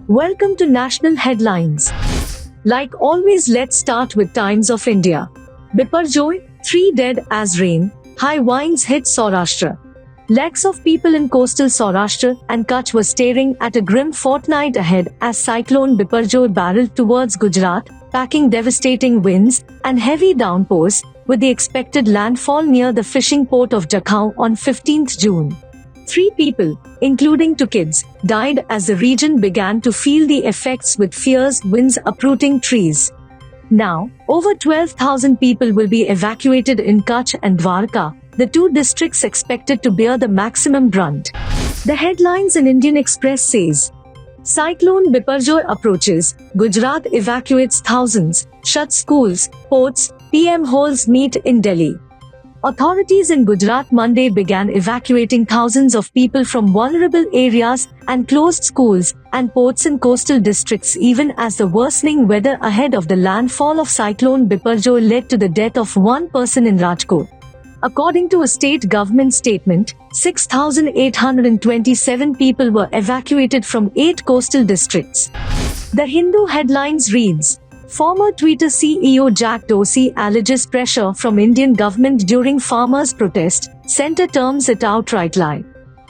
Welcome to National Headlines. Like always, let's start with Times of India. Biparjoy, 3 dead as rain, high winds hit Saurashtra. Lakhs of people in coastal Saurashtra and Kutch were staring at a grim fortnight ahead as cyclone Biparjoy barreled towards Gujarat, packing devastating winds and heavy downpours, with the expected landfall near the fishing port of Jakhau on 15th June. 3 people, including 2 kids, died as the region began to feel the effects with fierce winds uprooting trees. Now, over 12,000 people will be evacuated in Kutch and Dwarka, the 2 districts expected to bear the maximum brunt. The headlines in Indian Express says, Cyclone Biparjoy approaches, Gujarat evacuates thousands, shuts schools, ports, PM holds meet in Delhi. Authorities in Gujarat Monday began evacuating thousands of people from vulnerable areas and closed schools and ports in coastal districts even as the worsening weather ahead of the landfall of cyclone Biparjoy led to the death of 1 person in Rajkot. According to a state government statement, 6,827 people were evacuated from 8 coastal districts. The Hindu headlines reads, Former Twitter CEO Jack Dorsey alleges pressure from Indian government during farmers' protest, Centre terms it outright lie.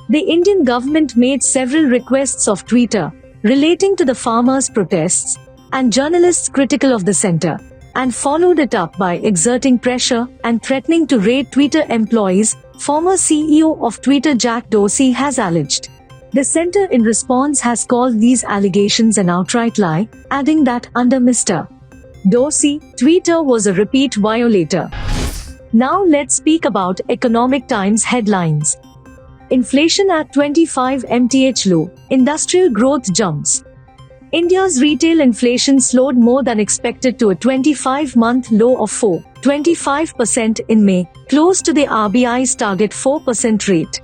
The Indian government made several requests of Twitter relating to the farmers' protests, and journalists critical of the centre, and followed it up by exerting pressure and threatening to raid Twitter employees, former CEO of Twitter Jack Dorsey has alleged. The centre in response has called these allegations an outright lie, adding that under Mr. Dorsey, Twitter was a repeat violator. Now let's speak about Economic Times headlines. Inflation at 25 mph low, industrial growth jumps. India's retail inflation slowed more than expected to a 25-month low of 4.25% in May, close to the RBI's target 4% rate.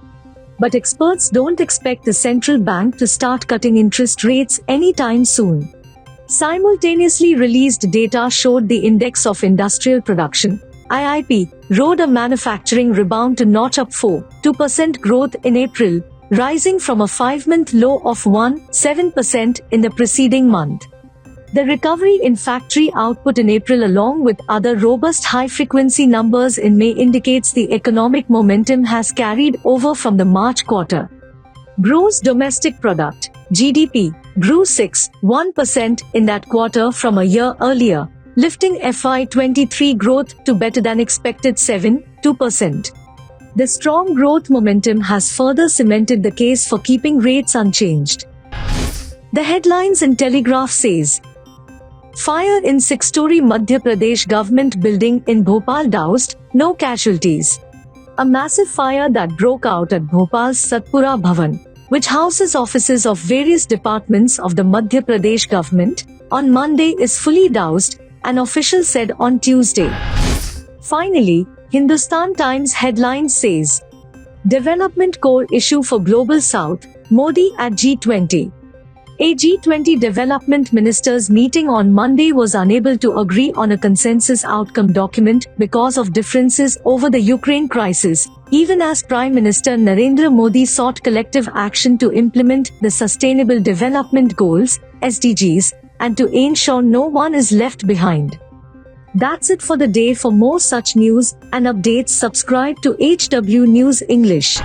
But experts don't expect the central bank to start cutting interest rates anytime soon. Simultaneously released data showed the Index of Industrial Production, IIP, rode a manufacturing rebound to notch up 4.2% growth in April, rising from a 5-month low of 1.7% in the preceding month. The recovery in factory output in April along with other robust high-frequency numbers in May indicates the economic momentum has carried over from the March quarter. Gross domestic product, GDP, grew 6.1% in that quarter from a year earlier, lifting FY23 growth to better than expected 7.2%. The strong growth momentum has further cemented the case for keeping rates unchanged. The headlines in Telegraph says, Fire in 6-story Madhya Pradesh government building in Bhopal doused, no casualties. A massive fire that broke out at Bhopal's Satpura Bhavan, which houses offices of various departments of the Madhya Pradesh government, on Monday is fully doused, an official said on Tuesday. Finally, Hindustan Times headline says, Development core issue for Global South, Modi at G20. A G20 development ministers meeting on Monday was unable to agree on a consensus outcome document because of differences over the Ukraine crisis, even as Prime Minister Narendra Modi sought collective action to implement the Sustainable Development Goals, SDGs, and to ensure no one is left behind. That's it for the day. For more such news and updates, subscribe to HW News English.